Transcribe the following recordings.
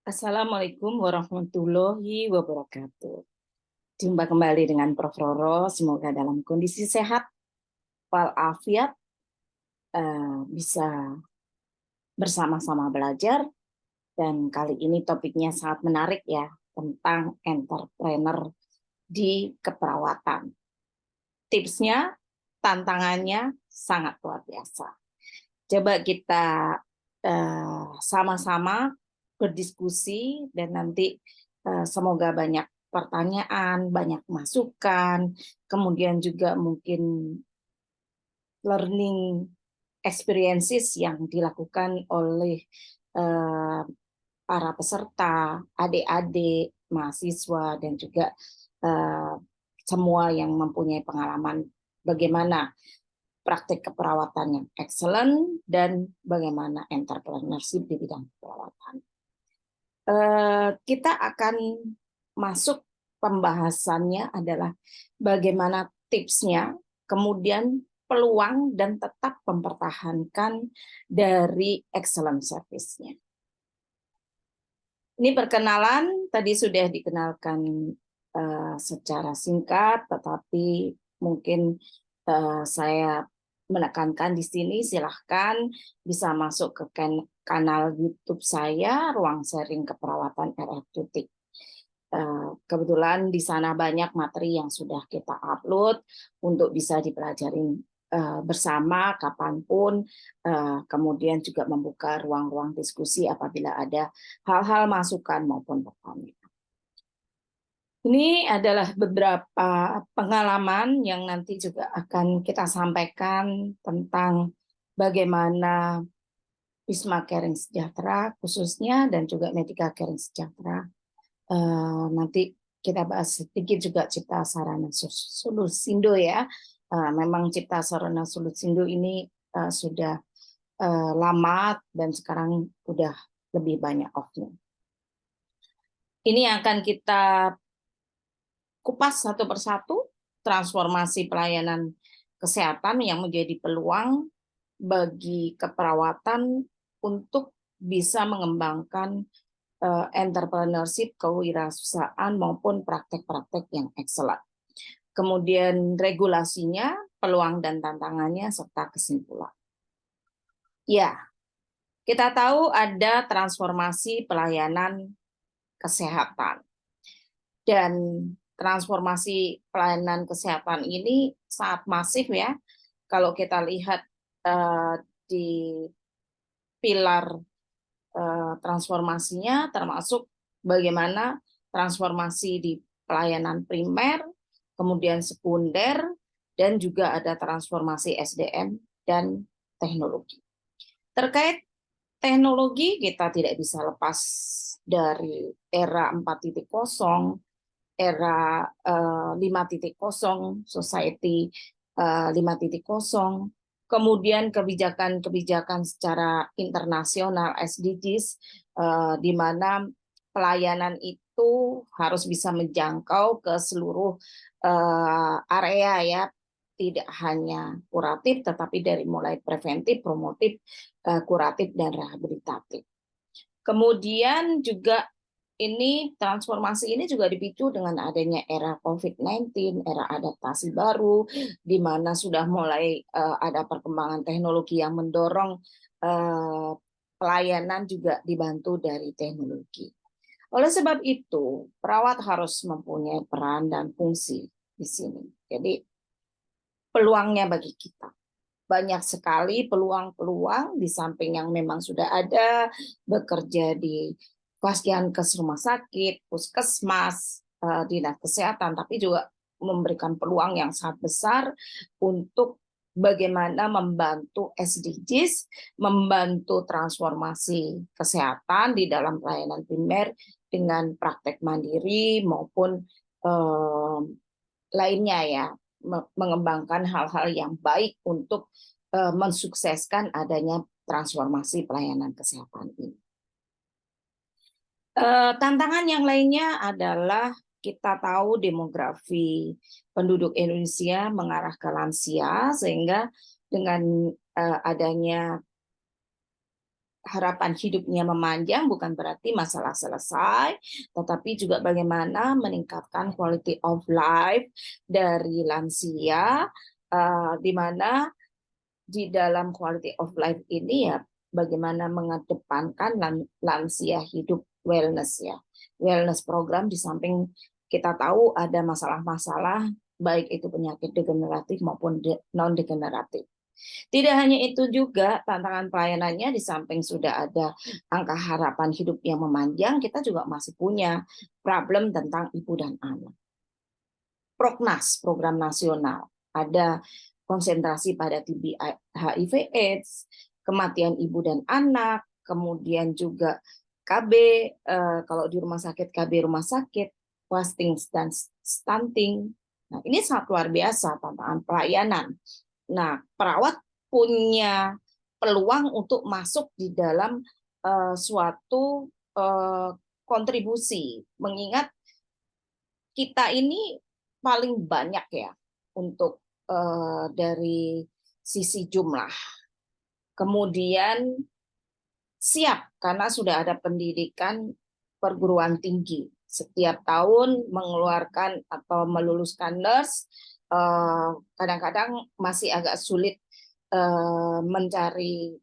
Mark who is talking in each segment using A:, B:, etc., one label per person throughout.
A: Assalamualaikum warahmatullahi wabarakatuh. Jumpa kembali dengan Prof. Roro. Semoga dalam kondisi sehat, walafiat, bisa bersama-sama belajar. Dan kali ini topiknya sangat menarik ya, tentang entrepreneur di keperawatan. Tipsnya, tantangannya sangat luar biasa. Coba kita sama-sama berdiskusi dan nanti semoga banyak pertanyaan, banyak masukan, kemudian juga mungkin learning experiences yang dilakukan oleh para peserta, adik-adik, mahasiswa, dan juga semua yang mempunyai pengalaman bagaimana praktik keperawatan yang excellent dan bagaimana entrepreneurship di bidang keperawatan. Kita akan masuk pembahasannya adalah bagaimana tipsnya, kemudian peluang dan tetap mempertahankan dari excellent service-nya. Ini perkenalan, tadi sudah dikenalkan secara singkat, tetapi mungkin saya menekankan di sini, silahkan bisa masuk ke kanal YouTube saya, Ruang Sharing Keperawatan RF. Kebetulan di sana banyak materi yang sudah kita upload untuk bisa dipelajari bersama kapanpun, kemudian juga membuka ruang-ruang diskusi apabila ada hal-hal masukan maupun pertanyaan. Ini adalah beberapa pengalaman yang nanti juga akan kita sampaikan tentang bagaimana Wisma Caring Sejahtera khususnya dan juga Medika Caring Sejahtera. Nanti kita bahas sedikit juga Cipta Sarana Solusindo ya. Memang Cipta Sarana Solusindo ini sudah lama dan sekarang udah lebih banyak off-nya. Ini akan kita kupas satu persatu transformasi pelayanan kesehatan yang menjadi peluang bagi keperawatan untuk bisa mengembangkan entrepreneurship, kewirausahaan maupun praktek-praktek yang excellent. Kemudian regulasinya, peluang dan tantangannya serta kesimpulan. Ya, kita tahu ada transformasi pelayanan kesehatan. Dan transformasi pelayanan kesehatan ini sangat masif ya. Kalau kita lihat di pilar transformasinya termasuk bagaimana transformasi di pelayanan primer, kemudian sekunder, dan juga ada transformasi SDM dan teknologi. Terkait teknologi, kita tidak bisa lepas dari era 4.0, era 5.0, society 5.0, kemudian kebijakan-kebijakan secara internasional SDGs, di mana pelayanan itu harus bisa menjangkau ke seluruh area ya, tidak hanya kuratif, tetapi dari mulai preventif, promotif, kuratif, dan rehabilitatif. Kemudian juga ini transformasi ini juga dipicu dengan adanya era COVID-19, era adaptasi baru, di mana sudah mulai ada perkembangan teknologi yang mendorong pelayanan juga dibantu dari teknologi. Oleh sebab itu, perawat harus mempunyai peran dan fungsi di sini. Jadi, peluangnya bagi kita. Banyak sekali peluang-peluang di samping yang memang sudah ada, bekerja di Vaskes rumah sakit, puskesmas, dinas kesehatan, tapi juga memberikan peluang yang sangat besar untuk bagaimana membantu SDGs, membantu transformasi kesehatan di dalam pelayanan primer dengan praktek mandiri maupun lainnya ya, mengembangkan hal-hal yang baik untuk mensukseskan adanya transformasi pelayanan kesehatan ini. Tantangan yang lainnya adalah kita tahu demografi penduduk Indonesia mengarah ke lansia, sehingga dengan adanya harapan hidupnya memanjang bukan berarti masalah selesai, tetapi juga bagaimana meningkatkan quality of life dari lansia, di mana di dalam quality of life ini ya bagaimana mengedepankan lansia hidup wellness ya. Wellness program di samping kita tahu ada masalah-masalah baik itu penyakit degeneratif maupun non degeneratif. Tidak hanya itu juga tantangan pelayanannya di samping sudah ada angka harapan hidup yang memanjang, kita juga masih punya problem tentang ibu dan anak. Proknas, program nasional, ada konsentrasi pada TB HIV/AIDS, kematian ibu dan anak, kemudian juga KB, kalau di rumah sakit KB rumah sakit, wasting dan stunting. Nah, ini sangat luar biasa tantangan pelayanan. Nah, perawat punya peluang untuk masuk di dalam suatu kontribusi, mengingat kita ini paling banyak ya untuk dari sisi jumlah. Kemudian siap karena sudah ada pendidikan perguruan tinggi. Setiap tahun mengeluarkan atau meluluskan nurse, kadang-kadang masih agak sulit mencari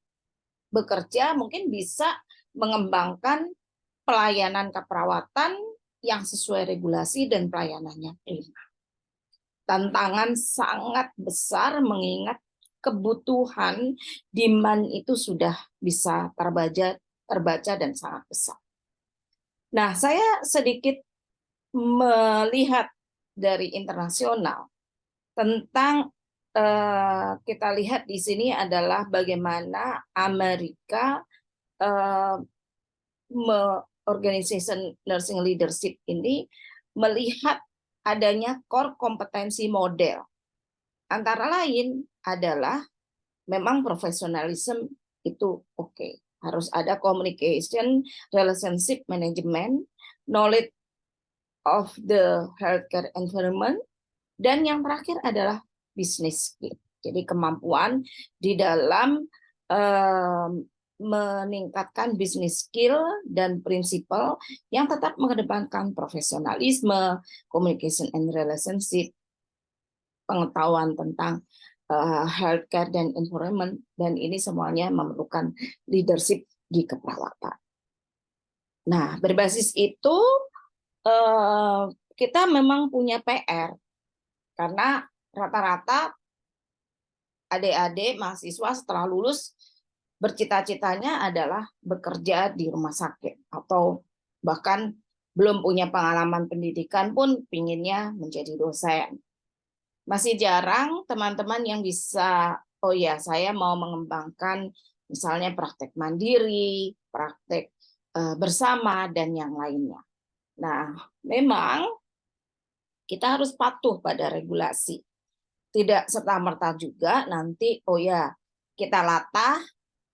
A: bekerja, mungkin bisa mengembangkan pelayanan keperawatan yang sesuai regulasi dan pelayanannya prima. Tantangan sangat besar mengingat kebutuhan demand itu sudah bisa terbaca dan sangat besar. Nah, saya sedikit melihat dari internasional tentang kita lihat di sini adalah bagaimana Amerika Organization Nursing Leadership ini melihat adanya core kompetensi model. Antara lain adalah memang profesionalisme itu oke. Harus ada communication, relationship management, knowledge of the healthcare environment, dan yang terakhir adalah business skill. Jadi kemampuan di dalam meningkatkan business skill dan prinsipal yang tetap mengedepankan profesionalisme, communication and relationship, pengetahuan tentang healthcare dan environment, dan ini semuanya memerlukan leadership di keperawatan. Nah, berbasis itu kita memang punya PR karena rata-rata adik-adik mahasiswa setelah lulus bercita-citanya adalah bekerja di rumah sakit atau bahkan belum punya pengalaman pendidikan pun pinginnya menjadi dosen. Masih jarang teman-teman yang bisa, oh ya saya mau mengembangkan misalnya praktek mandiri, praktek bersama, dan yang lainnya. Nah, memang kita harus patuh pada regulasi. Tidak serta-merta juga nanti, oh ya kita latah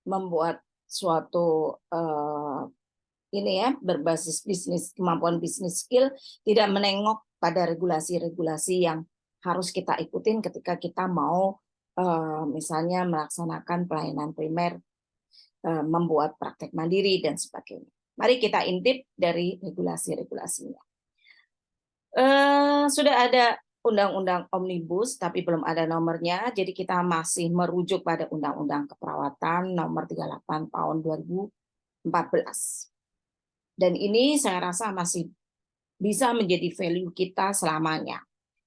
A: membuat suatu ini ya berbasis bisnis, kemampuan bisnis skill, tidak menengok pada regulasi-regulasi yang harus kita ikutin ketika kita mau misalnya melaksanakan pelayanan primer, membuat praktek mandiri dan sebagainya. Mari kita intip dari regulasi-regulasinya. Sudah ada Undang-Undang Omnibus, tapi belum ada nomornya, jadi kita masih merujuk pada Undang-Undang Keperawatan Nomor 38 Tahun 2014. Dan ini saya rasa masih bisa menjadi value kita selamanya.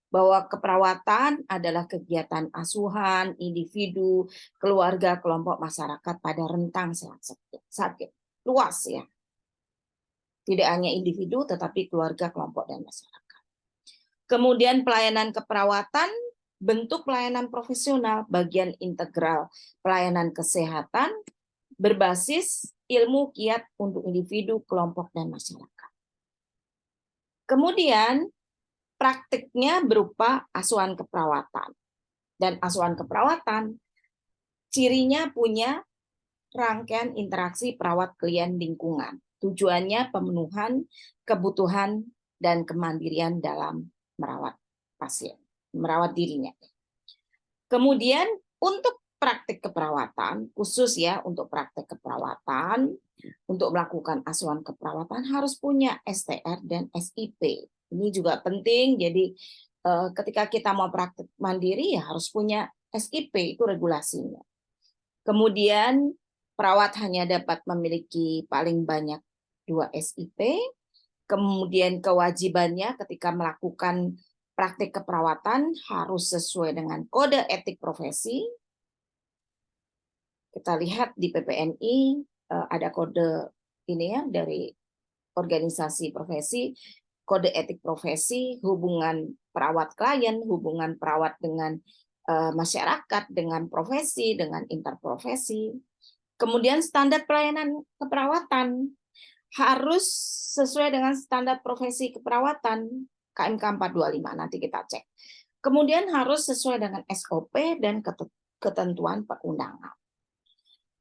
A: Bahwa keperawatan adalah kegiatan asuhan, individu, keluarga, kelompok masyarakat pada rentang sakit. Luas ya. Tidak hanya individu, tetapi keluarga, kelompok, dan masyarakat. Kemudian pelayanan keperawatan, bentuk pelayanan profesional, bagian integral pelayanan kesehatan, berbasis ilmu kiat untuk individu, kelompok, dan masyarakat. Kemudian praktiknya berupa asuhan keperawatan. Dan asuhan keperawatan, cirinya punya rangkaian interaksi perawat klien lingkungan. Tujuannya pemenuhan kebutuhan dan kemandirian dalam merawat pasien, merawat dirinya. Kemudian untuk praktik keperawatan, khusus ya untuk praktik keperawatan, untuk melakukan asuhan keperawatan harus punya STR dan SIP. Ini juga penting, jadi ketika kita mau praktik mandiri ya harus punya SIP, itu regulasinya. Kemudian perawat hanya dapat memiliki paling banyak 2 SIP. Kemudian kewajibannya ketika melakukan praktik keperawatan harus sesuai dengan kode etik profesi. Kita lihat di PPNI ada kode ini ya dari organisasi profesi, kode etik profesi, hubungan perawat klien, hubungan perawat dengan masyarakat, dengan profesi, dengan interprofesi. Kemudian standar pelayanan keperawatan harus sesuai dengan standar profesi keperawatan KMK 425, nanti kita cek. Kemudian harus sesuai dengan SOP dan ketentuan perundangan.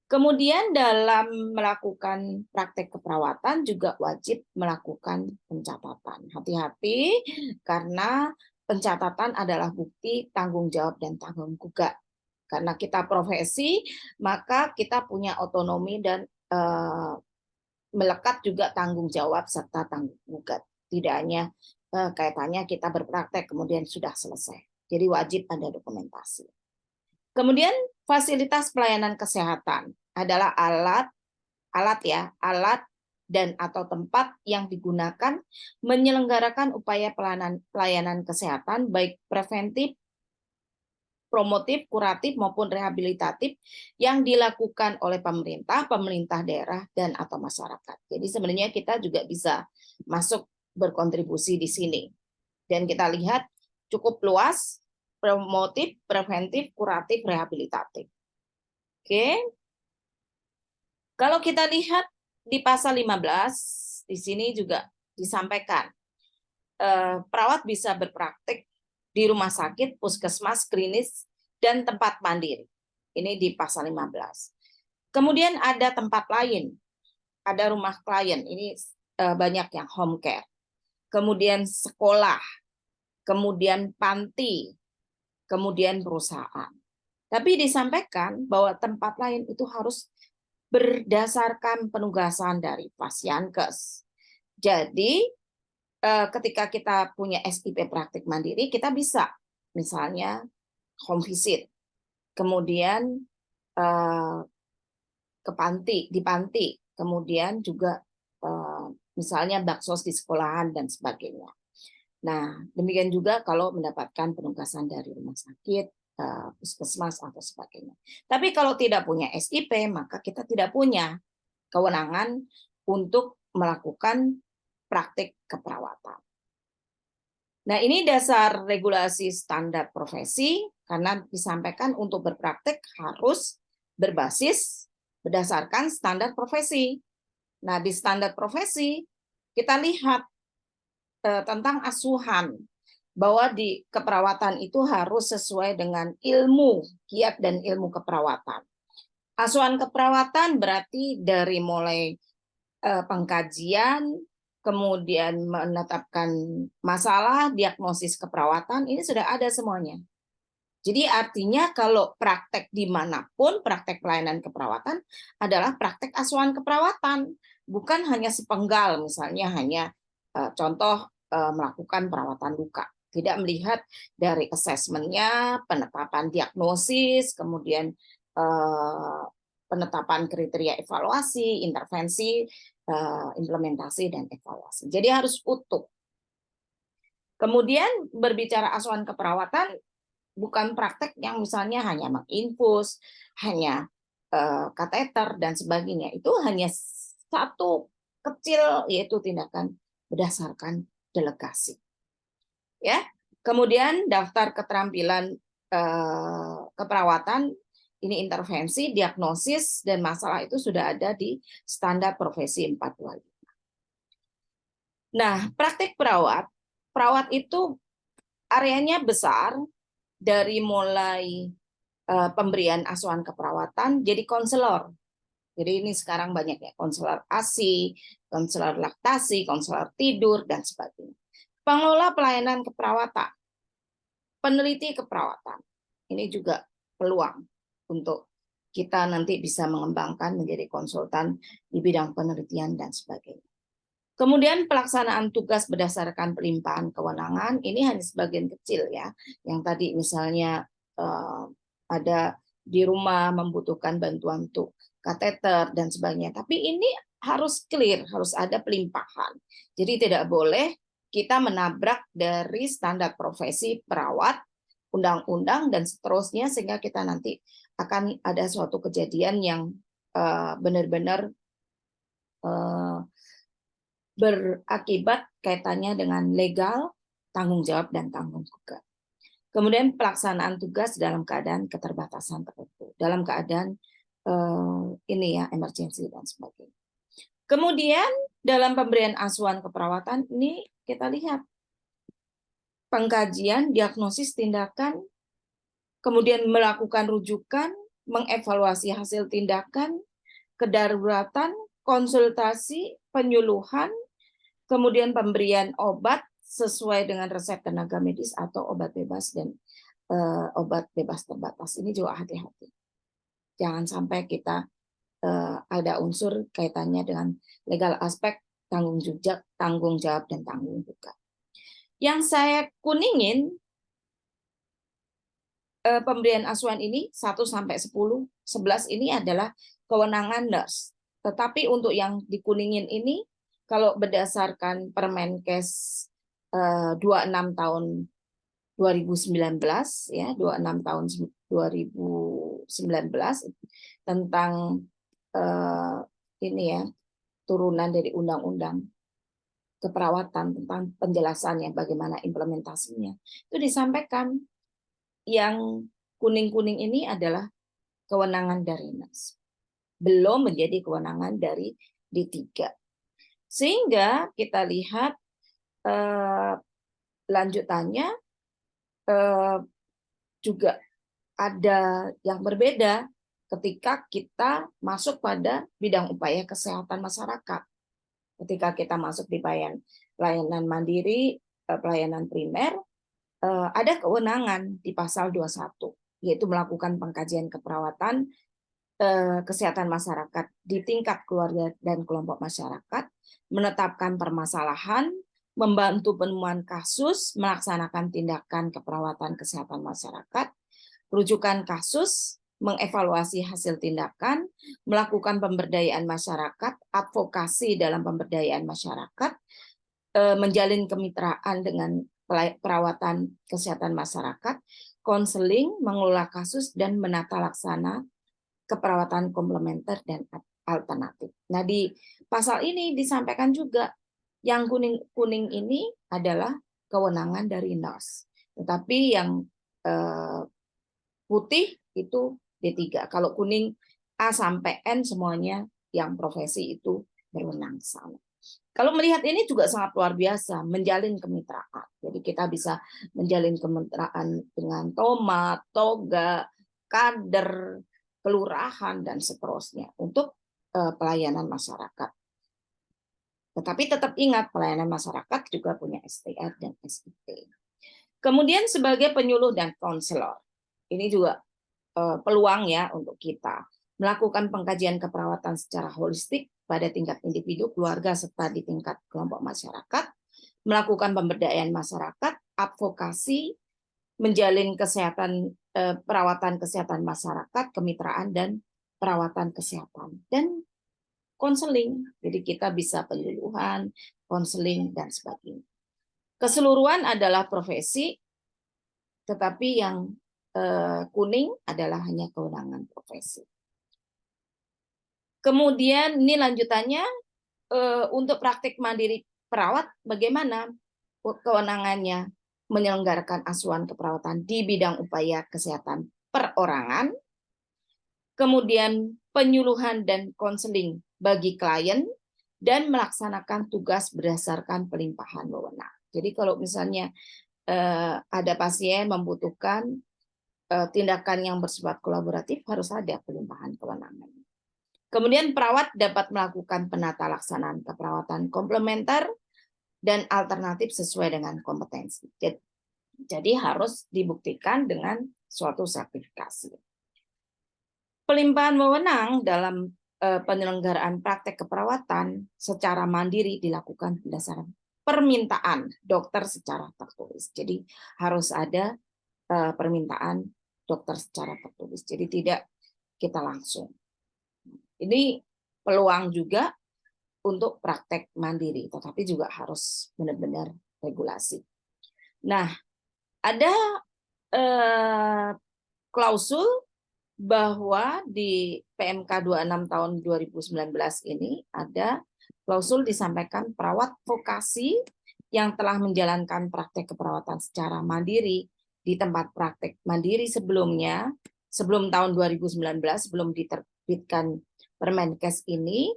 A: Kemudian dalam melakukan praktek keperawatan juga wajib melakukan pencatatan. Hati-hati karena pencatatan adalah bukti tanggung jawab dan tanggung gugat. Karena kita profesi, maka kita punya otonomi dan melekat juga tanggung jawab serta tanggung gugat. Tidak hanya kaitannya kita berpraktek kemudian sudah selesai. Jadi wajib ada dokumentasi. Kemudian fasilitas pelayanan kesehatan adalah alat dan atau tempat yang digunakan menyelenggarakan upaya pelayanan kesehatan baik preventif, promotif, kuratif maupun rehabilitatif yang dilakukan oleh pemerintah daerah dan atau masyarakat. Jadi sebenarnya kita juga bisa masuk berkontribusi di sini. Dan kita lihat cukup luas, promotif, preventif, kuratif, rehabilitatif. Oke. Kalau kita lihat di pasal 15, di sini juga disampaikan perawat bisa berpraktik di rumah sakit, puskesmas, klinis, dan tempat mandiri. Ini di pasal 15. Kemudian ada tempat lain, ada rumah klien, ini banyak yang home care. Kemudian sekolah, kemudian panti, kemudian perusahaan. Tapi disampaikan bahwa tempat lain itu harus berdasarkan penugasan dari Pasyankes. Jadi ketika kita punya SIP praktik mandiri, kita bisa misalnya home visit, kemudian ke panti, di panti, kemudian juga misalnya baksos di sekolahan dan sebagainya. Nah, demikian juga kalau mendapatkan penugasan dari rumah sakit, puskesmas atau sebagainya. Tapi kalau tidak punya SIP, maka kita tidak punya kewenangan untuk melakukan praktik keperawatan. Nah, ini dasar regulasi standar profesi karena disampaikan untuk berpraktik harus berbasis berdasarkan standar profesi. Nah, di standar profesi kita lihat tentang asuhan, bahwa di keperawatan itu harus sesuai dengan ilmu kiat dan ilmu keperawatan. Asuhan keperawatan berarti dari mulai pengkajian, kemudian menetapkan masalah, diagnosis keperawatan, ini sudah ada semuanya. Jadi artinya kalau praktek dimanapun, praktek pelayanan keperawatan adalah praktek asuhan keperawatan, bukan hanya sepenggal, misalnya hanya contoh melakukan perawatan luka. Tidak melihat dari asesmennya, penetapan diagnosis, kemudian penetapan kriteria evaluasi, intervensi, implementasi, dan evaluasi. Jadi harus utuh. Kemudian berbicara asuhan keperawatan, bukan praktek yang misalnya hanya menginfus, hanya kateter, dan sebagainya. Itu hanya satu kecil, yaitu tindakan berdasarkan delegasi. Ya, kemudian daftar keterampilan keperawatan, ini intervensi, diagnosis, dan masalah itu sudah ada di standar profesi 425. Nah, praktik perawat itu areanya besar, dari mulai pemberian asuhan keperawatan jadi konselor. Jadi ini sekarang banyak ya, konselor ASI, konselor laktasi, konselor tidur, dan sebagainya. Pengelola pelayanan keperawatan, peneliti keperawatan, ini juga peluang. untuk kita nanti bisa mengembangkan menjadi konsultan di bidang penelitian dan sebagainya. Kemudian pelaksanaan tugas berdasarkan pelimpahan kewenangan ini hanya sebagian kecil ya. Yang tadi misalnya ada di rumah membutuhkan bantuan untuk kateter dan sebagainya. Tapi ini harus clear, harus ada pelimpahan. Jadi tidak boleh kita menabrak dari standar profesi perawat, undang-undang dan seterusnya sehingga kita nanti akan ada suatu kejadian yang benar-benar berakibat kaitannya dengan legal, tanggung jawab, dan tanggung jawab. Kemudian pelaksanaan tugas dalam keadaan keterbatasan tertentu, dalam keadaan ini ya emergency dan sebagainya. Kemudian dalam pemberian asuhan keperawatan ini kita lihat pengkajian, diagnosis, tindakan, kemudian melakukan rujukan, mengevaluasi hasil tindakan, kedaruratan, konsultasi, penyuluhan, kemudian pemberian obat sesuai dengan resep tenaga medis atau obat bebas dan obat bebas terbatas. Ini juga hati-hati. Jangan sampai kita ada unsur kaitannya dengan legal aspek tanggung jawab dan tanggung jawab. Yang saya kuningin pemberian asuhan ini 1 sampai 10, 11 ini adalah kewenangan nurse. Tetapi untuk yang dikuningin ini kalau berdasarkan Permenkes 26 tahun 2019 ya 26 tahun 2019 tentang ini ya turunan dari undang-undang keperawatan tentang penjelasannya bagaimana implementasinya itu disampaikan yang kuning-kuning ini adalah kewenangan dari NAS belum menjadi kewenangan dari D3 sehingga kita lihat lanjutannya juga ada yang berbeda ketika kita masuk pada bidang upaya kesehatan masyarakat. Ketika kita masuk di pelayanan mandiri, pelayanan primer, ada kewenangan di pasal 21, yaitu melakukan pengkajian keperawatan kesehatan masyarakat di tingkat keluarga dan kelompok masyarakat, menetapkan permasalahan, membantu penemuan kasus, melaksanakan tindakan keperawatan kesehatan masyarakat, rujukan kasus, mengevaluasi hasil tindakan, melakukan pemberdayaan masyarakat, advokasi dalam pemberdayaan masyarakat, menjalin kemitraan dengan perawatan kesehatan masyarakat, konseling, mengelola kasus, dan menata laksana keperawatan komplementer dan alternatif. Nah, di pasal ini disampaikan juga yang kuning-kuning ini adalah kewenangan dari nurse. Tetapi yang putih itu D3. Kalau kuning A sampai N semuanya yang profesi itu berwenang sama. Kalau melihat ini juga sangat luar biasa, menjalin kemitraan. Jadi kita bisa menjalin kemitraan dengan tomat, toga, kader, kelurahan, dan seterusnya untuk pelayanan masyarakat. Tetapi tetap ingat, pelayanan masyarakat juga punya STR dan SIP. Kemudian sebagai penyuluh dan konselor, ini juga peluang ya untuk kita melakukan pengkajian keperawatan secara holistik pada tingkat individu, keluarga, serta di tingkat kelompok masyarakat, melakukan pemberdayaan masyarakat, advokasi, menjalin kesehatan perawatan kesehatan masyarakat, kemitraan dan perawatan kesehatan dan konseling. Jadi kita bisa penyuluhan, konseling dan sebagainya. Keseluruhan adalah profesi, tetapi yang kuning adalah hanya kewenangan profesi. Kemudian ini lanjutannya untuk praktik mandiri perawat bagaimana kewenangannya menyelenggarakan asuhan keperawatan di bidang upaya kesehatan perorangan, kemudian penyuluhan dan konseling bagi klien, dan melaksanakan tugas berdasarkan pelimpahan wewenang. Jadi kalau misalnya ada pasien membutuhkan tindakan yang bersifat kolaboratif, harus ada pelimpahan kewenangan. Kemudian perawat dapat melakukan penata laksanaan keperawatan komplementer dan alternatif sesuai dengan kompetensi. Jadi harus dibuktikan dengan suatu sertifikasi. Pelimpahan wewenang dalam penyelenggaraan praktek keperawatan secara mandiri dilakukan berdasarkan permintaan dokter secara tertulis. Jadi harus ada permintaan dokter secara tertulis. Jadi tidak kita langsung. Ini peluang juga untuk praktek mandiri, tetapi juga harus benar-benar regulasi. Nah, ada klausul bahwa di PMK 26 tahun 2019 ini ada klausul disampaikan perawat vokasi yang telah menjalankan praktek keperawatan secara mandiri di tempat praktek mandiri sebelumnya, sebelum tahun 2019, sebelum diterbitkan Permenkes ini,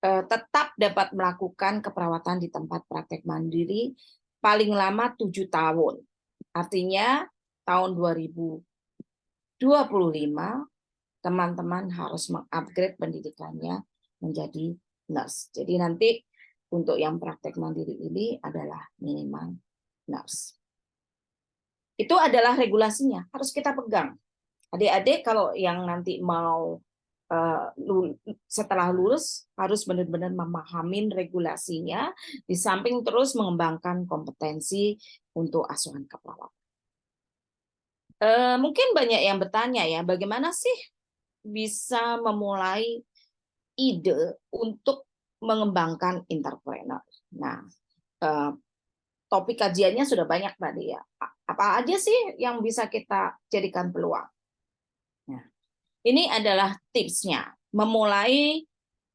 A: tetap dapat melakukan keperawatan di tempat praktek mandiri paling lama 7 tahun. Artinya tahun 2025 teman-teman harus mengupgrade pendidikannya menjadi nurse. Jadi nanti untuk yang praktek mandiri ini adalah minimal nurse. Itu adalah regulasinya, harus kita pegang. Adik-adik kalau yang nanti mau setelah lulus harus benar-benar memahami regulasinya, di samping terus mengembangkan kompetensi untuk asuhan keperawatan. Mungkin banyak yang bertanya ya, bagaimana sih bisa memulai ide untuk mengembangkan entrepreneur. Nah, topik kajiannya sudah banyak tadi ya. Apa aja sih yang bisa kita jadikan peluang? Nah, ini adalah tipsnya. Memulai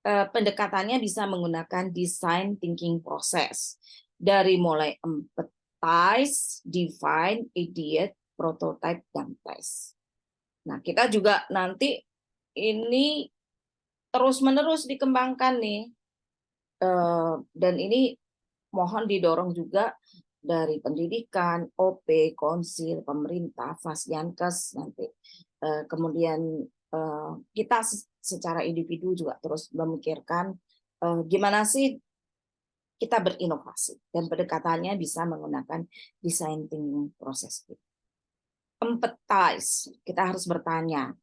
A: pendekatannya bisa menggunakan design thinking process. Dari mulai empathize, define, ideate, prototype, dan test. Nah, kita juga nanti ini terus-menerus dikembangkan nih. Dan ini mohon didorong juga dari pendidikan, OP, konsil, pemerintah, Fasyankes nanti. Kemudian kita secara individu juga terus memikirkan gimana sih kita berinovasi, dan pendekatannya bisa menggunakan design thinking process. Empathize, kita harus bertanya,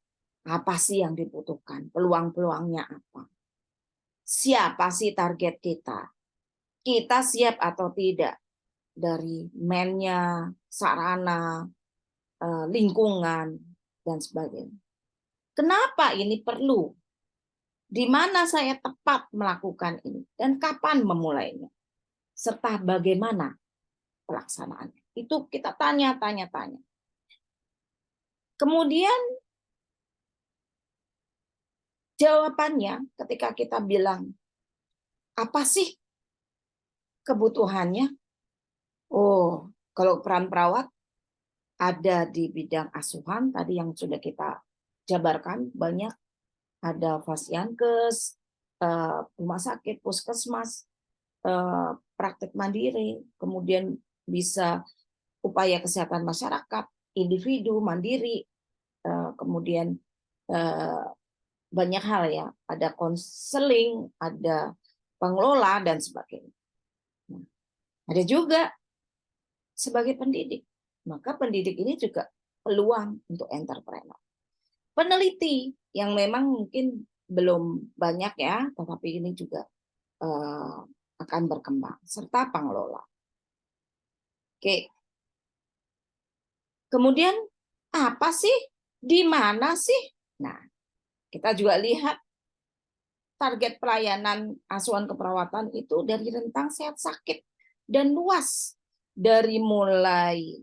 A: apa sih yang dibutuhkan? Peluang-peluangnya apa? Siapa sih target kita? Kita siap atau tidak? Dari man-nya, sarana, lingkungan, dan sebagainya. Kenapa ini perlu? Di mana saya tepat melakukan ini? Dan kapan memulainya? Serta bagaimana pelaksanaannya? Itu kita tanya-tanya. Kemudian jawabannya ketika kita bilang, apa sih kebutuhannya? Oh, kalau peran perawat ada di bidang asuhan, tadi yang sudah kita jabarkan, banyak. Ada Fasyankes, rumah sakit, puskesmas, praktek mandiri, kemudian bisa upaya kesehatan masyarakat, individu, mandiri, kemudian banyak hal ya, ada konseling, ada pengelola, dan sebagainya. Nah, ada juga sebagai pendidik, maka pendidik ini juga peluang untuk entrepreneur. Peneliti yang memang mungkin belum banyak ya, tetapi ini juga akan berkembang, serta pengelola. Oke. Kemudian apa sih? Di mana sih? Nah, kita juga lihat target pelayanan asuhan keperawatan itu dari rentang sehat sakit dan luas, dari mulai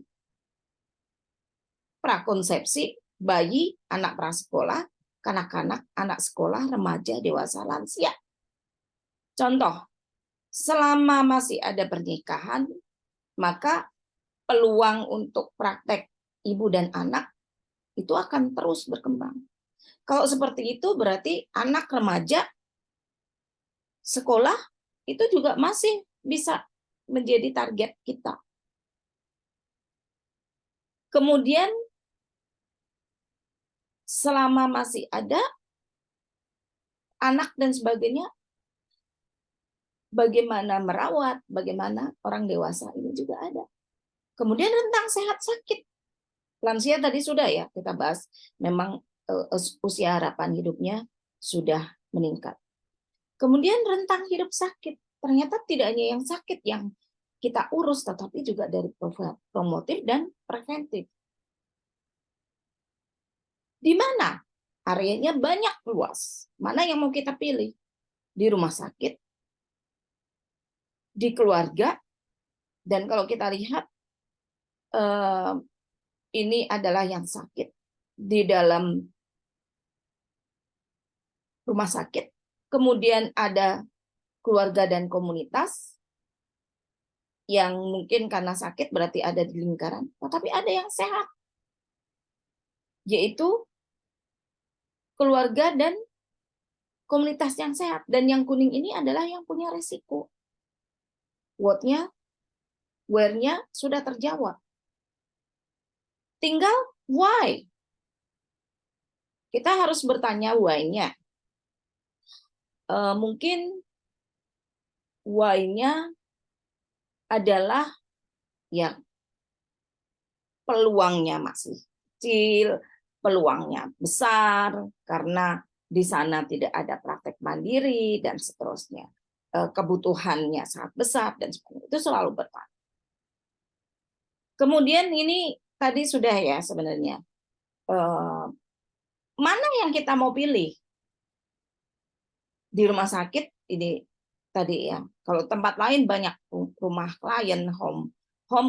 A: prakonsepsi, bayi, anak prasekolah, kanak-kanak, anak sekolah, remaja, dewasa, lansia. Contoh, selama masih ada pernikahan, maka peluang untuk praktek ibu dan anak itu akan terus berkembang. Kalau seperti itu berarti anak remaja sekolah itu juga masih bisa menjadi target kita. Kemudian selama masih ada anak dan sebagainya, bagaimana merawat, bagaimana orang dewasa ini juga ada. Kemudian rentang sehat sakit. Lansia tadi sudah ya kita bahas, memang usia harapan hidupnya sudah meningkat. Kemudian rentang hidup sakit. Ternyata tidak hanya yang sakit yang kita urus, tetapi juga dari promotif dan preventif. Di mana areanya banyak luas? Mana yang mau kita pilih? Di rumah sakit, di keluarga, dan kalau kita lihat ini adalah yang sakit di dalam rumah sakit. Kemudian ada keluarga dan komunitas yang mungkin karena sakit berarti ada di lingkaran, tetapi ada yang sehat, yaitu keluarga dan komunitas yang sehat. Dan yang kuning ini adalah yang punya resiko. What-nya, where-nya sudah terjawab. Tinggal why. Kita harus bertanya why-nya. Mungkin why-nya adalah ya peluangnya masih kecil, peluangnya besar karena di sana tidak ada praktek mandiri dan seterusnya. Kebutuhannya sangat besar dan sebagainya. Itu selalu bertanya. Kemudian ini tadi sudah ya sebenarnya. Mana yang kita mau pilih? Di rumah sakit ini tadi ya. Kalau tempat lain banyak rumah klien, home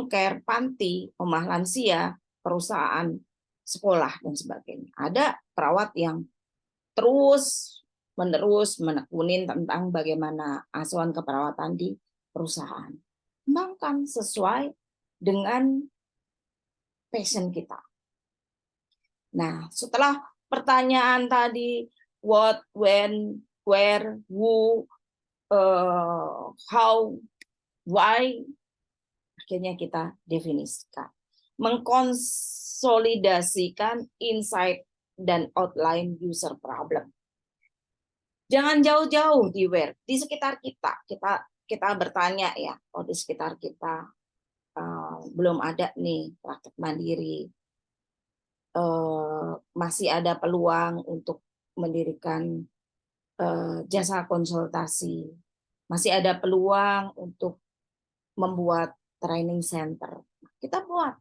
A: care, panti, rumah lansia, perusahaan, sekolah dan sebagainya. Ada perawat yang terus menerus menekunin tentang bagaimana asuhan keperawatan di perusahaan. Kembangkan sesuai dengan passion kita. Nah, setelah pertanyaan tadi what, when, where, who, how, why, akhirnya kita definisikan. Mengkonsolidasikan insight dan outline user problem. Jangan jauh-jauh di where, di sekitar kita. Kita bertanya ya, oh di sekitar kita belum ada nih praktek mandiri. Masih ada peluang untuk mendirikan jasa konsultasi. Masih ada peluang untuk membuat training center. Kita buat.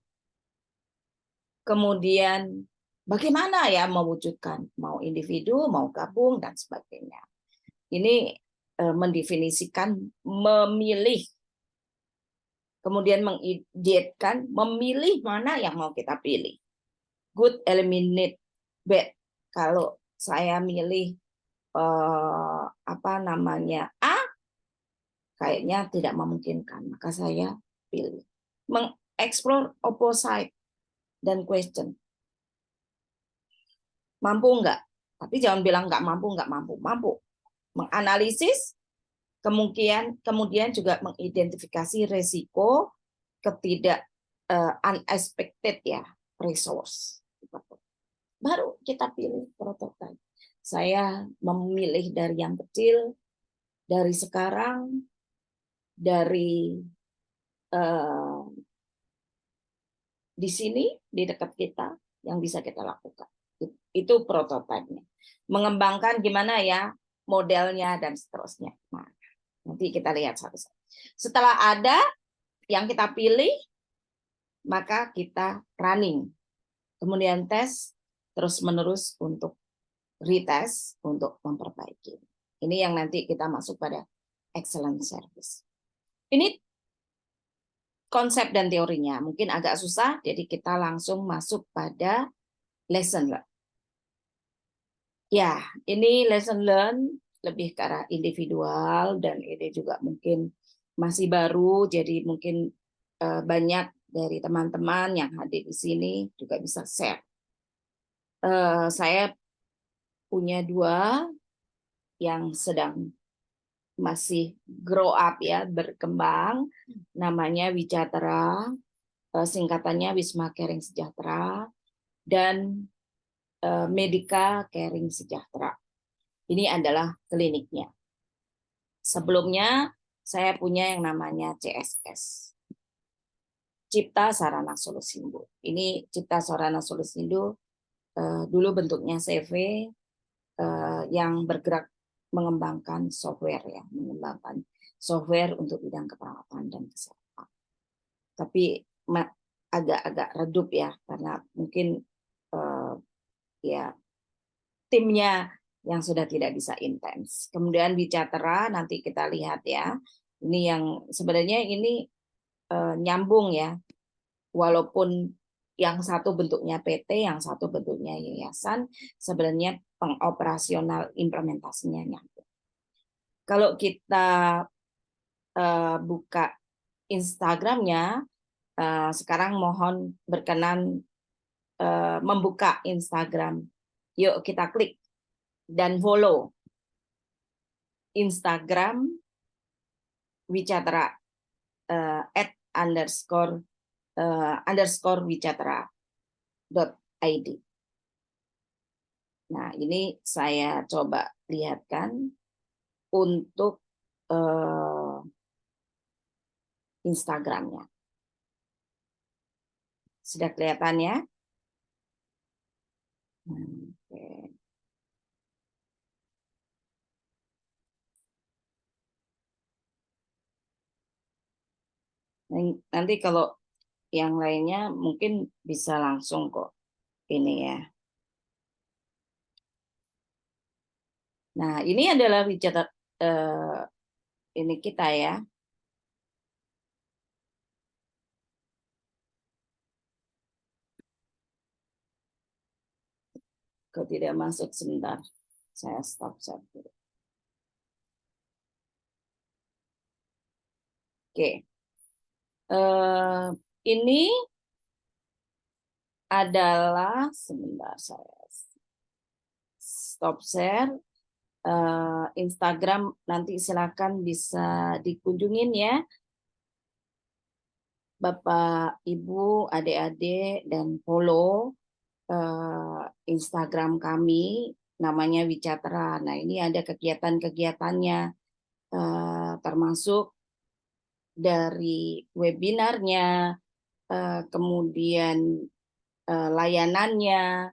A: Kemudian bagaimana ya mewujudkan, mau individu, mau gabung, dan sebagainya. Ini mendefinisikan, memilih, kemudian mengideatkan, memilih mana yang mau kita pilih. Good, eliminate, bad. Kalau saya milih A, kayaknya tidak memungkinkan, maka saya pilih. Mengeksplor opposite dan question. Mampu enggak? Tapi jangan bilang enggak mampu, mampu. Menganalisis kemudian juga mengidentifikasi resiko unexpected ya resource. Baru kita pilih prototipe. Saya memilih dari yang kecil, dari sekarang, dari di sini, di dekat kita, yang bisa kita lakukan. Itu prototipenya. Mengembangkan gimana ya modelnya dan seterusnya. Nah, nanti kita lihat satu-satu. Setelah ada yang kita pilih, maka kita running. Kemudian tes terus-menerus untuk retest, untuk memperbaiki. Ini yang nanti kita masuk pada excellent service. Ini konsep dan teorinya. Mungkin agak susah, jadi kita langsung masuk pada lesson learn. Ya, ini lesson learn lebih ke arah individual dan ini juga mungkin masih baru, jadi mungkin banyak dari teman-teman yang hadir di sini juga bisa share. Saya punya 2 yang sedang masih grow up ya, berkembang, namanya Wijatara, singkatannya Wisma Caring Sejahtera, dan Medika Caring Sejahtera. Ini adalah kliniknya. Sebelumnya saya punya yang namanya CSS, Cipta Sarana Solusindo. Ini Cipta Sarana Solusindo dulu bentuknya CV yang bergerak mengembangkan software ya, mengembangkan software untuk bidang keperawatan dan kesehatan. Tapi agak-agak redup ya, karena mungkin ya timnya yang sudah tidak bisa intens. Kemudian Wicatra nanti kita lihat ya. Ini yang sebenarnya ini nyambung ya. Walaupun yang satu bentuknya PT, yang satu bentuknya yayasan, sebenarnya pengoperasional implementasinya nyambung. Kalau kita buka Instagramnya, sekarang mohon berkenan membuka Instagram. Yuk kita klik dan follow Instagram Wicatra @_wicatra.id. Nah, ini saya coba lihatkan untuk Instagramnya. Sudah kelihatan ya? Oke. Nanti kalau yang lainnya mungkin bisa langsung kok ini ya. Nah, ini adalah widget ini kita ya. Kalau tidak masuk sebentar, saya stop dulu. Oke, ini adalah sebentar saya stop share. Instagram nanti silakan bisa dikunjungin ya, Bapak, Ibu, adik-adik, dan follow Instagram kami, namanya Wicatra. Nah, ini ada kegiatan-kegiatannya, termasuk dari webinarnya, kemudian layanannya,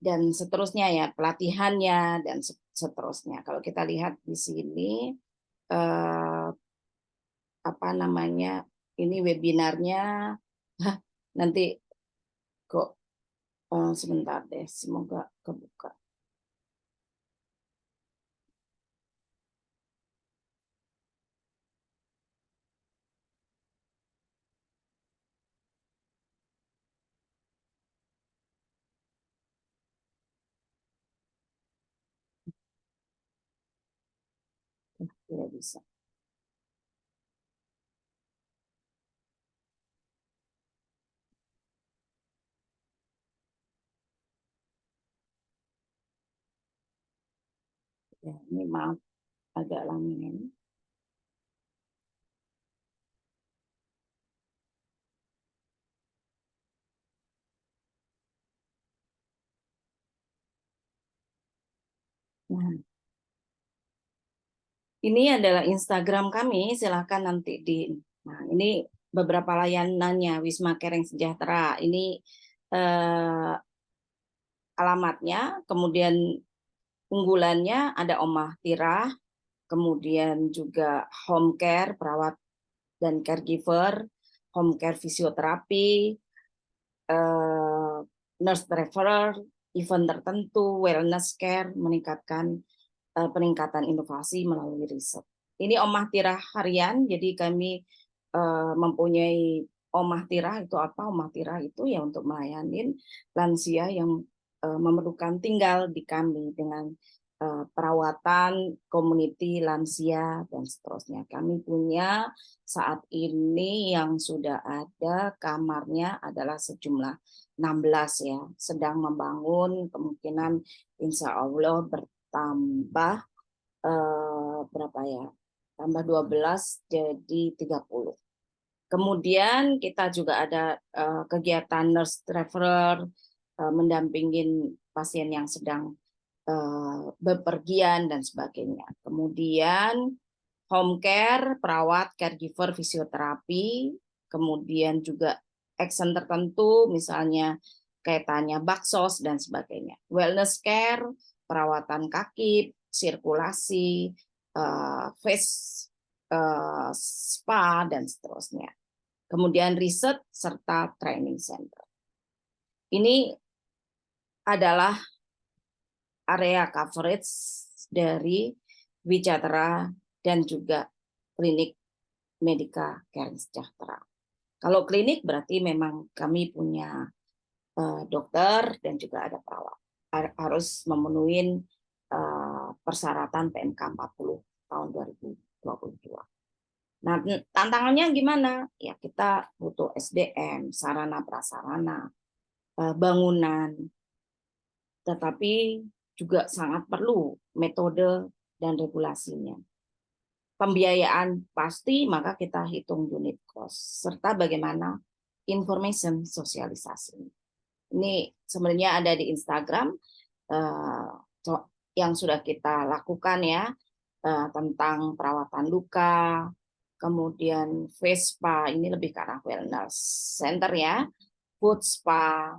A: dan seterusnya ya, pelatihannya, dan seterusnya. Kalau kita lihat di sini, apa namanya, ini webinarnya, nanti kok sebentar deh, semoga kebuka. Tidak bisa. Ya, ini maaf agak lama ini. Nah, ini adalah Instagram kami, silakan nanti di. Nah, ini beberapa layanannya Wisma Caring Sejahtera. Ini alamatnya, kemudian unggulannya ada Omah Tirah, kemudian juga home care, perawat dan caregiver, home care fisioterapi, nurse referrer, event tertentu, wellness care, meningkatkan peningkatan inovasi melalui riset. Ini Omah Tirah harian, jadi kami mempunyai Omah Tirah. Itu apa? Omah Tirah itu ya untuk melayani lansia yang memerlukan tinggal di kami dengan perawatan community lansia dan seterusnya. Kami punya saat ini yang sudah ada kamarnya adalah sejumlah 16 ya, sedang membangun, kemungkinan insya Allah bertambah berapa ya? Tambah 12 jadi 30. Kemudian kita juga ada kegiatan nurse referrer, mendampingin pasien yang sedang bepergian dan sebagainya. Kemudian home care, perawat, caregiver, fisioterapi, kemudian juga action tertentu, misalnya kaitannya baksos dan sebagainya. Wellness care, perawatan kaki, sirkulasi, face spa dan seterusnya. Kemudian riset serta training center. Ini adalah area coverage dari Wijatera dan juga klinik Medika Caring Sejahtera. Kalau klinik berarti memang kami punya dokter dan juga ada perawat. Harus memenuhi persyaratan PMK 40 tahun 2022. Nah, tantangannya gimana? Ya kita butuh SDM, sarana prasarana, bangunan, tetapi juga sangat perlu metode dan regulasinya. Pembiayaan pasti, maka kita hitung unit cost serta bagaimana information sosialisasi. Ini sebenarnya ada di Instagram yang sudah kita lakukan ya, tentang perawatan luka, kemudian face spa, ini lebih ke arah wellness center ya, food spa,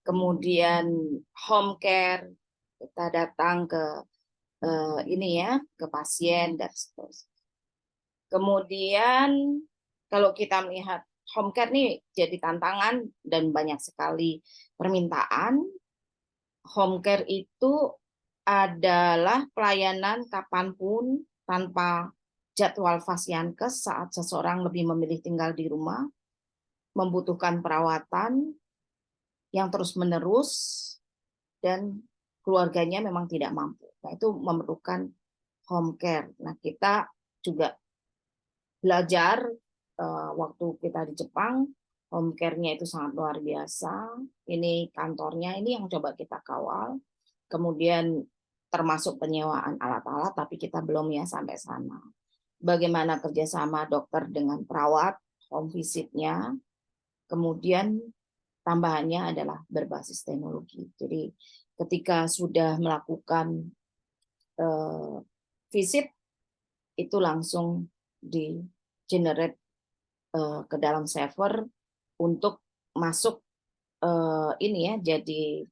A: kemudian home care, kita datang ke ini ya, ke pasien dan seterusnya. Kemudian kalau kita melihat home care nih jadi tantangan dan banyak sekali permintaan. Home care itu adalah pelayanan kapanpun tanpa jadwal Fasiankes saat seseorang lebih memilih tinggal di rumah, membutuhkan perawatan yang terus-menerus, dan keluarganya memang tidak mampu. Nah, itu memerlukan home care. Nah, kita juga belajar waktu kita di Jepang, home care-nya itu sangat luar biasa. Ini kantornya, ini yang coba kita kawal. Kemudian termasuk penyewaan alat-alat, tapi kita belum ya sampai sana. Bagaimana kerjasama dokter dengan perawat, home visit-nya, kemudian tambahannya adalah berbasis teknologi. Jadi ketika sudah melakukan visit, itu langsung di generate ke dalam server untuk masuk ini ya, jadi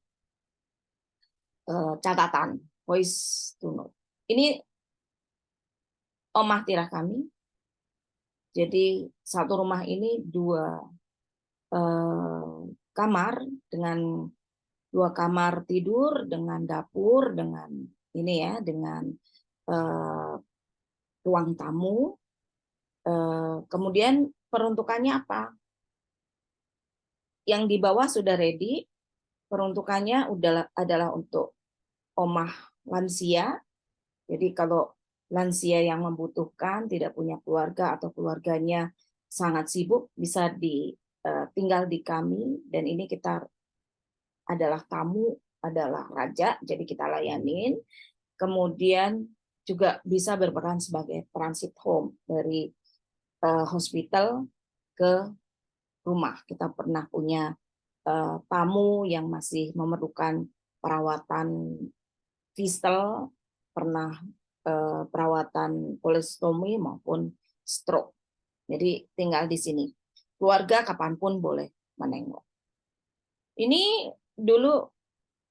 A: catatan voice to note. Ini omah tirah kami. Jadi satu rumah ini 2 kamar dengan 2 kamar tidur dengan dapur dengan ini ya, dengan ruang tamu. Kemudian peruntukannya apa? Yang di bawah sudah ready. Peruntukannya adalah untuk omah lansia. Jadi kalau lansia yang membutuhkan, tidak punya keluarga atau keluarganya sangat sibuk, bisa tinggal di kami, dan ini kita adalah tamu, adalah raja, jadi kita layanin. Kemudian juga bisa berperan sebagai transit home dari hospital ke rumah. Kita pernah punya tamu yang masih memerlukan perawatan fistel, pernah perawatan kolostomi maupun stroke. Jadi tinggal di sini. Keluarga kapanpun boleh menengok. Ini dulu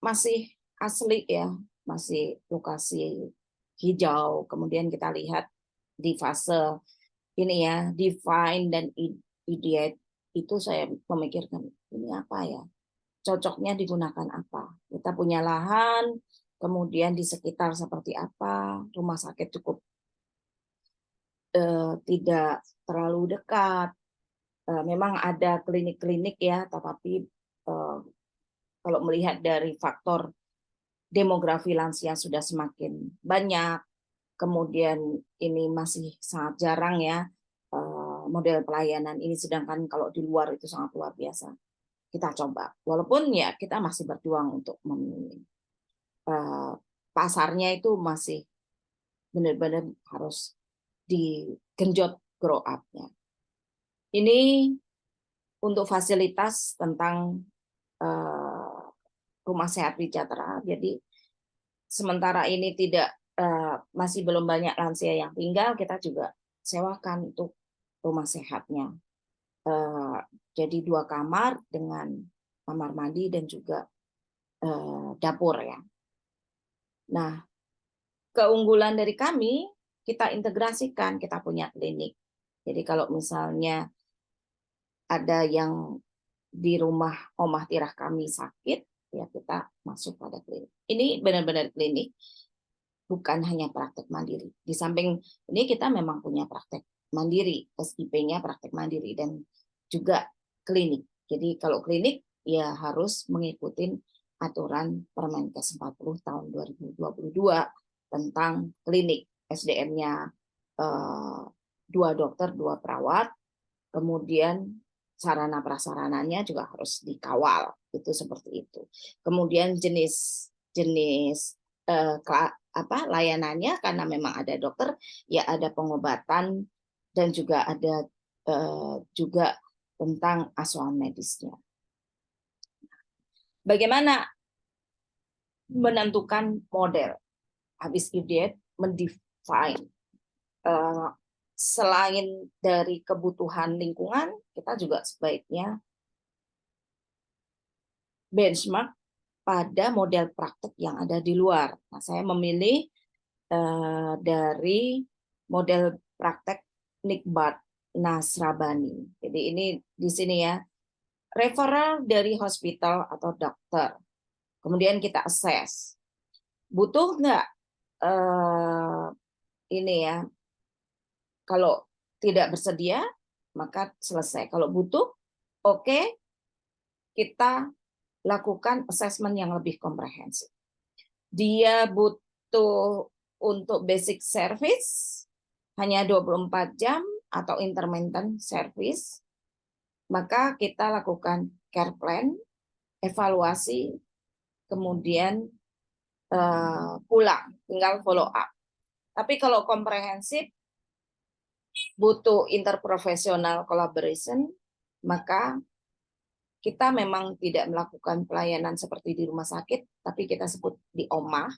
A: masih asli ya, masih lokasi hijau. Kemudian kita lihat di fase ini ya, define dan ideate, itu saya memikirkan ini apa ya, cocoknya digunakan apa. Kita punya lahan, kemudian di sekitar seperti apa, rumah sakit cukup tidak terlalu dekat. Memang ada klinik-klinik ya, tetapi kalau melihat dari faktor demografi lansia sudah semakin banyak, kemudian ini masih sangat jarang ya model pelayanan ini, sedangkan kalau di luar itu sangat luar biasa. Kita coba, walaupun ya kita masih berjuang untuk memenuhi. Pasarnya itu masih benar-benar harus digenjot grow up-nya. Ini untuk fasilitas tentang rumah sehat Wijatera. Jadi sementara ini masih belum banyak lansia yang tinggal, kita juga sewakan untuk rumah sehatnya. Jadi 2 kamar dengan kamar mandi dan juga dapur ya. Nah, keunggulan dari kami, kita integrasikan, kita punya klinik. Jadi kalau misalnya ada yang di rumah omah tirah kami sakit, ya kita masuk pada klinik. Ini benar-benar klinik, bukan hanya praktek mandiri. Di samping ini kita memang punya praktek mandiri, SIP-nya praktek mandiri dan juga klinik. Jadi kalau klinik ya harus mengikuti aturan Permenkes 40 tahun 2022 tentang klinik. SDM-nya 2 dokter, 2 perawat, kemudian sarana prasarananya juga harus dikawal, itu seperti itu. Kemudian jenis layanannya, karena memang ada dokter, ya ada pengobatan dan juga ada juga tentang asuhan medisnya. Bagaimana menentukan model? Habis itu mendefine selain dari kebutuhan lingkungan, kita juga sebaiknya benchmark pada model praktek yang ada di luar. Nah, saya memilih dari model praktek Nikbat Nasrabani. Jadi ini di sini ya, referral dari hospital atau dokter. Kemudian kita assess. Butuh nggak ini ya, kalau tidak bersedia, maka selesai. Kalau butuh, oke, kita lakukan assessment yang lebih komprehensif. Dia butuh untuk basic service hanya 24 jam atau intermittent service, maka kita lakukan care plan, evaluasi, kemudian pulang, tinggal follow up. Tapi kalau komprehensif, butuh interprofesional collaboration, maka kita memang tidak melakukan pelayanan seperti di rumah sakit, tapi kita sebut di omah,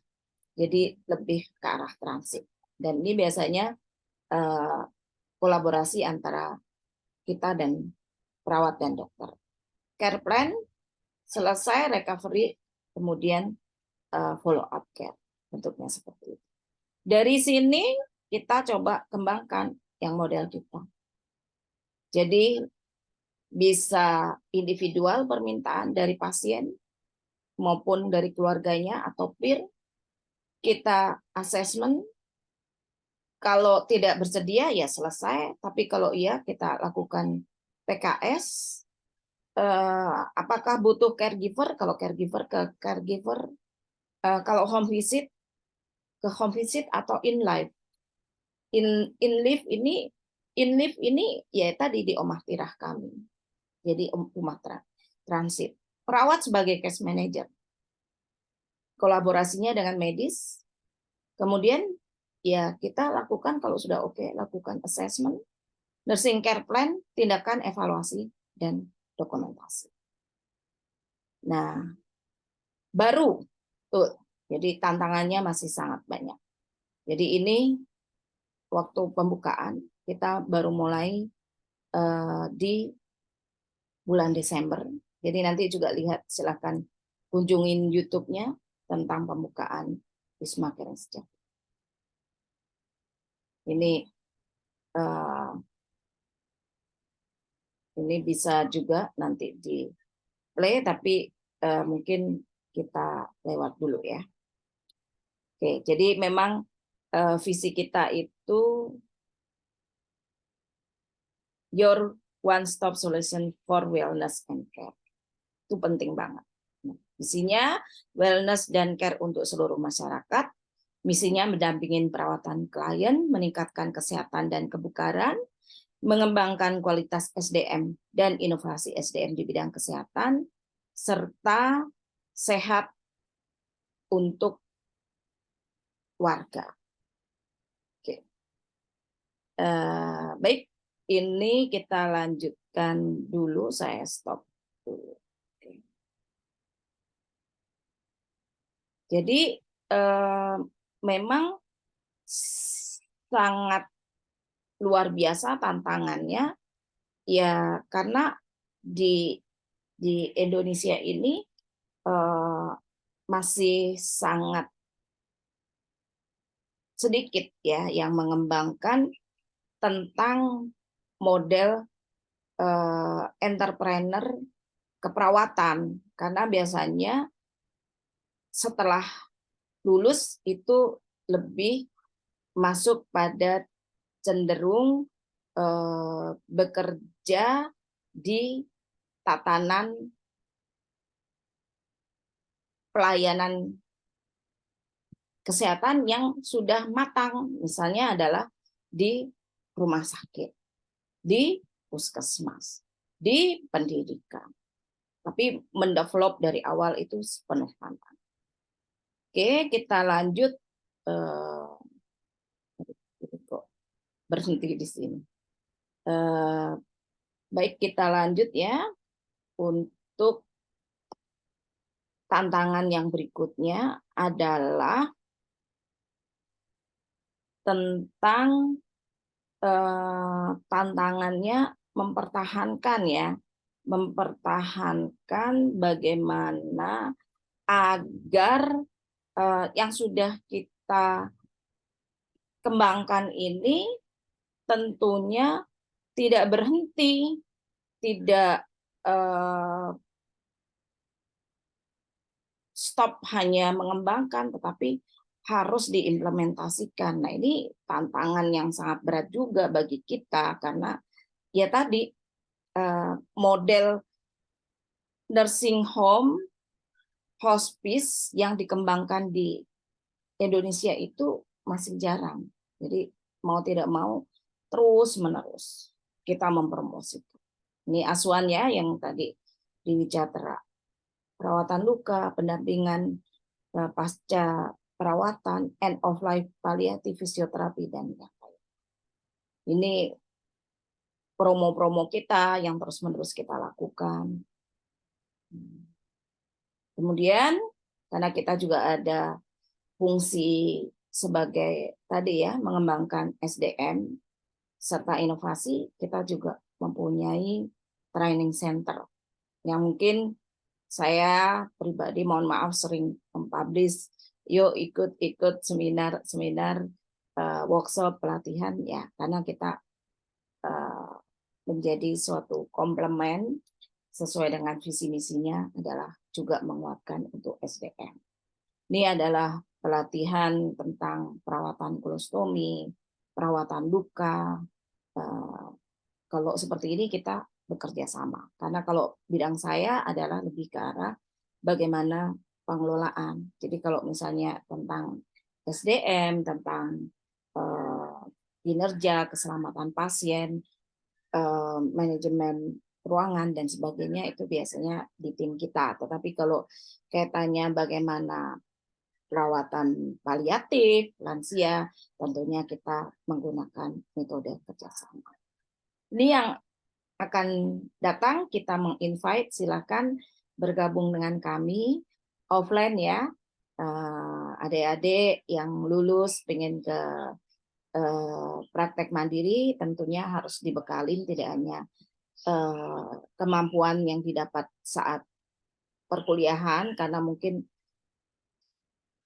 A: jadi lebih ke arah transit. Dan ini biasanya kolaborasi antara kita dan perawat dan dokter. Care plan, selesai recovery, kemudian follow up care, bentuknya seperti itu. Dari sini kita coba kembangkan yang model kita. Jadi bisa individual permintaan dari pasien maupun dari keluarganya atau peer. Kita assessment. Kalau tidak bersedia ya selesai, tapi kalau iya kita lakukan PKS. Apakah butuh caregiver? Kalau caregiver ke caregiver. Kalau home visit ke home visit atau in live. In live ini ya tadi di omah tirah kami. Jadi rumah transit. Perawat sebagai case manager. Kolaborasinya dengan medis. Kemudian ya kita lakukan kalau sudah oke, lakukan assessment, nursing care plan, tindakan evaluasi dan dokumentasi. Nah, baru tuh. Jadi tantangannya masih sangat banyak. Jadi ini waktu pembukaan kita baru mulai di bulan Desember. Jadi nanti juga lihat, silakan kunjungin YouTube-nya tentang pembukaan Wisma Caring Sejahtera. Ini bisa juga nanti di play, tapi mungkin kita lewat dulu ya. Oke, jadi memang visi kita itu your one-stop solution for wellness and care. Itu penting banget. Visinya wellness dan care untuk seluruh masyarakat. Misinya mendampingin perawatan klien, meningkatkan kesehatan dan kebugaran, mengembangkan kualitas SDM dan inovasi SDM di bidang kesehatan, serta sehat untuk warga. Oke. Baik, ini kita lanjutkan dulu, saya stop dulu. Oke. Jadi memang sangat luar biasa tantangannya ya, karena di di Indonesia ini masih sangat sedikit ya yang mengembangkan tentang model entrepreneur keperawatan, karena biasanya setelah lulus itu lebih masuk pada cenderung bekerja di tatanan pelayanan kesehatan yang sudah matang, misalnya adalah di rumah sakit, di puskesmas, di pendidikan. Tapi mendevelop dari awal itu sepenuh tantangan. Oke, kita lanjut. Kok berhenti di sini. Baik, kita lanjut ya untuk tantangan yang berikutnya adalah tentang tantangannya mempertahankan bagaimana agar yang sudah kita kembangkan ini tentunya tidak berhenti, tidak stop hanya mengembangkan, tetapi harus diimplementasikan. Nah, ini tantangan yang sangat berat juga bagi kita, karena ya tadi model nursing home, hospice yang dikembangkan di Indonesia itu masih jarang. Jadi mau tidak mau terus-menerus kita mempromosikan. Ini asuhan ya yang tadi di Wijatera. Perawatan luka, pendampingan pasca perawatan, end of life palliative, fisioterapi, dan yang lain. Ini promo-promo kita yang terus-menerus kita lakukan. Kemudian, karena kita juga ada fungsi sebagai tadi ya, mengembangkan SDM serta inovasi, kita juga mempunyai training center yang mungkin saya pribadi mohon maaf sering mempublish, yuk ikut seminar workshop pelatihan ya, karena kita menjadi suatu komplement sesuai dengan visi misinya adalah juga menguatkan untuk SDM. Ini adalah pelatihan tentang perawatan kolostomi, perawatan luka. Kalau seperti ini kita bekerja sama. Karena kalau bidang saya adalah lebih ke arah bagaimana pengelolaan. Jadi kalau misalnya tentang SDM, tentang kinerja, keselamatan pasien, manajemen ruangan dan sebagainya itu biasanya di tim kita. Tetapi kalau kaitannya bagaimana perawatan paliatif, lansia, tentunya kita menggunakan metode kerjasama. Ini yang akan datang, kita menginvite, silakan bergabung dengan kami offline ya. Adik-adik yang lulus pengen ke praktek mandiri tentunya harus dibekalin tidak hanya kemampuan yang didapat saat perkuliahan, karena mungkin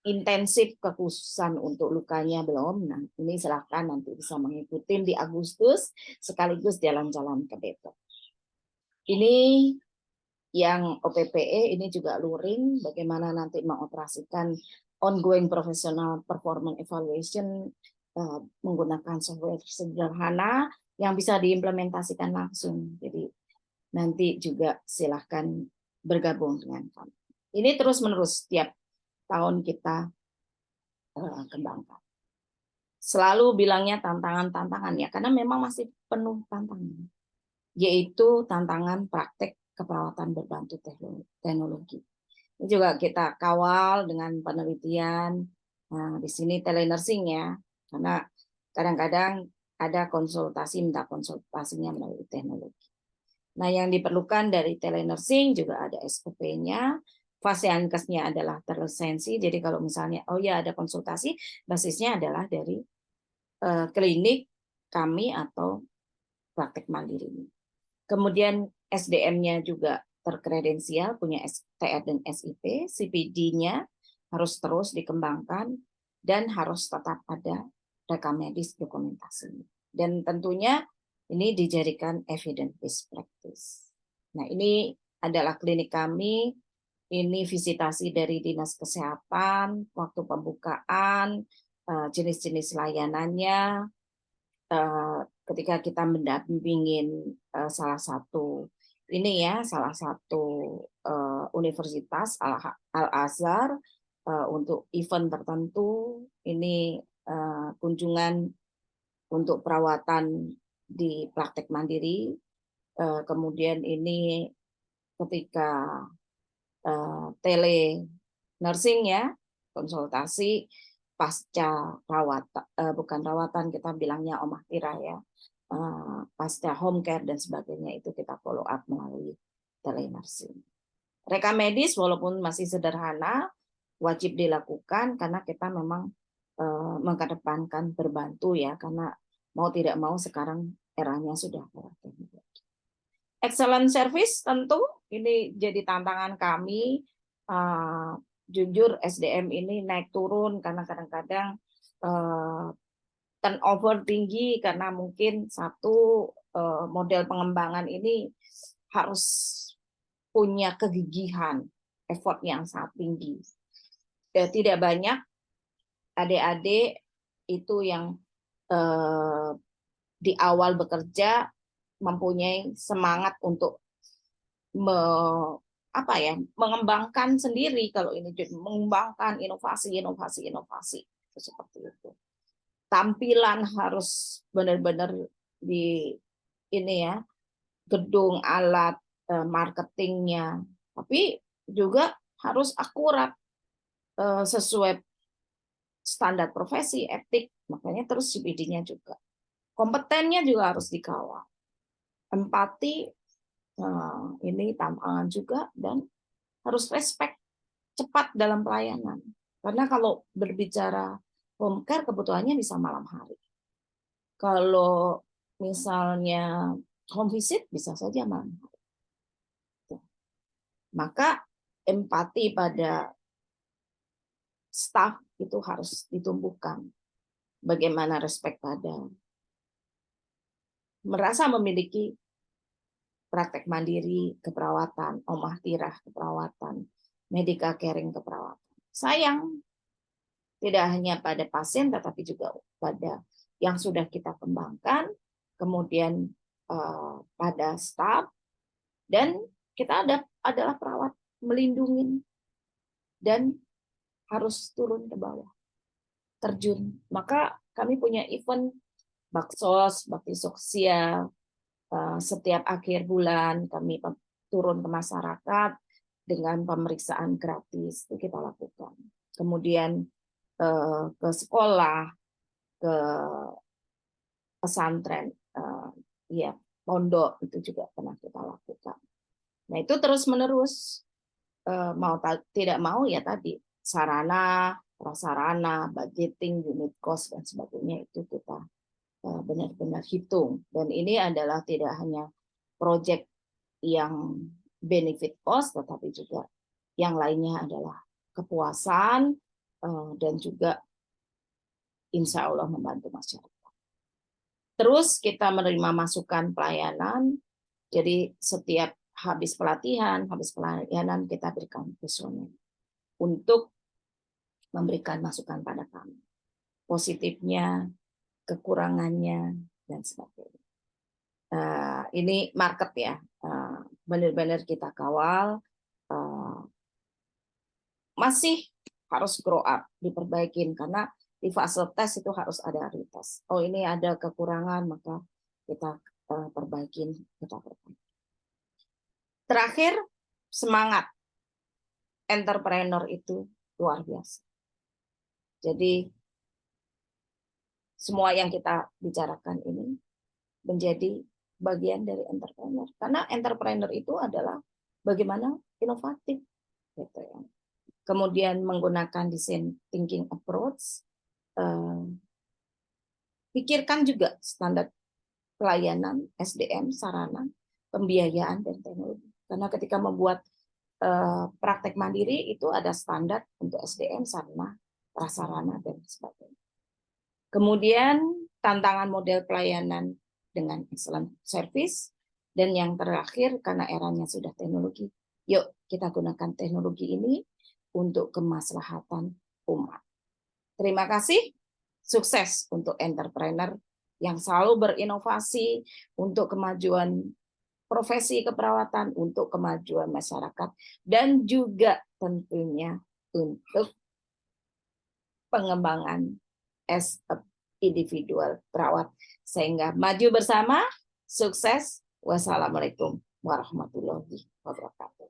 A: intensif kekhususan untuk lukanya belum. Nah, ini silahkan nanti bisa mengikuti di Agustus sekaligus jalan-jalan ke Depok. Ini yang OPPE, ini juga luring bagaimana nanti mengoperasikan ongoing professional performance evaluation menggunakan software sederhana yang bisa diimplementasikan langsung. Jadi nanti juga silahkan bergabung dengan kami. Ini terus-menerus setiap tahun kita kembangkan. Selalu bilangnya tantangan-tantangan ya, karena memang masih penuh tantangan. Yaitu tantangan praktek keperawatan berbantu teknologi. Ini juga kita kawal dengan penelitian. Nah, di sini telenursing ya, karena kadang-kadang ada minta konsultasinya melalui teknologi. Nah, yang diperlukan dari telenursing juga ada SOP-nya, fasiankesnya adalah terlisensi. Jadi kalau misalnya, oh ya ada konsultasi, basisnya adalah dari klinik kami atau praktek mandiri. Kemudian SDM-nya juga terkredensial, punya STR dan SIP, CPD-nya harus terus dikembangkan, dan harus tetap ada rekam medis dokumentasi. Dan tentunya ini dijadikan evidence-based practice. Nah, ini adalah klinik kami, ini visitasi dari Dinas Kesehatan, waktu pembukaan, jenis-jenis layanannya, ketika kita mendampingin salah satu universitas Al-Azhar untuk event tertentu, ini kunjungan untuk perawatan di praktek mandiri, kemudian ini ketika tele nursing ya, konsultasi pasca bukan rawatan, kita bilangnya omah tirah ya, pasca home care dan sebagainya, itu kita follow up melalui telenursing. Rekam medis walaupun masih sederhana wajib dilakukan karena kita memang mengedepankan berbantu ya, karena mau tidak mau sekarang eranya sudah teknologi. Excellent service tentu ini jadi tantangan kami. Jujur SDM ini naik turun karena kadang-kadang turnover tinggi karena mungkin satu model pengembangan ini harus punya kegigihan, effort yang sangat tinggi. Tidak banyak adik-adik itu yang di awal bekerja mempunyai semangat untuk mengembangkan sendiri, kalau ini mengembangkan inovasi seperti itu. Tampilan harus benar-benar di ini ya, gedung, alat, marketingnya, tapi juga harus akurat sesuai standar profesi, etik, makanya terus CPD-nya juga. Kompetennya juga harus dikawal. Empati ini tantangan juga, dan harus respect, cepat dalam pelayanan. Karena kalau berbicara home care kebutuhannya bisa malam hari. Kalau misalnya home visit bisa saja malam hari. Maka empati pada staff itu harus ditumbuhkan. Bagaimana respect pada merasa memiliki praktek mandiri keperawatan, omah tirah keperawatan, medical caring keperawatan. Sayang, tidak hanya pada pasien, tetapi juga pada yang sudah kita kembangkan, kemudian pada staff, dan kita adalah perawat melindungi dan harus turun ke bawah, terjun. Maka kami punya event baksos, bakti sosial, setiap akhir bulan kami turun ke masyarakat dengan pemeriksaan gratis, itu kita lakukan. Kemudian ke sekolah, ke pesantren, ya pondok, itu juga pernah kita lakukan. Nah itu terus menerus, mau tidak mau ya tadi sarana, prasarana, budgeting, unit cost dan sebagainya itu kita benar-benar hitung. Dan ini adalah tidak hanya proyek yang benefit cost, tetapi juga yang lainnya adalah kepuasan dan juga insya Allah membantu masyarakat. Terus kita menerima masukan pelayanan, jadi setiap habis pelayanan kita berikan kuesioner untuk memberikan masukan pada kami. Positifnya, kekurangannya, dan sebagainya. Ini market ya, benar-benar kita kawal, masih harus grow up, diperbaikin, karena di fase tes itu harus ada retest. Oh ini ada kekurangan, maka kita perbaikin, kita perbaiki. Terakhir, semangat entrepreneur itu luar biasa. Jadi semua yang kita bicarakan ini menjadi bagian dari entrepreneur. Karena entrepreneur itu adalah bagaimana inovatif, gitu ya. Kemudian menggunakan design thinking approach, pikirkan juga standar pelayanan, SDM, sarana, pembiayaan dan teknologi. Karena ketika membuat praktek mandiri itu ada standar untuk SDM, sarana, prasarana, dan sebagainya. Kemudian tantangan model pelayanan dengan excellent service. Dan yang terakhir, karena eranya sudah teknologi, yuk kita gunakan teknologi ini untuk kemaslahatan umat. Terima kasih, sukses untuk entrepreneur yang selalu berinovasi untuk kemajuan profesi keperawatan, untuk kemajuan masyarakat, dan juga tentunya untuk pengembangan as a individual perawat, sehingga maju bersama, sukses. Wassalamualaikum warahmatullahi wabarakatuh.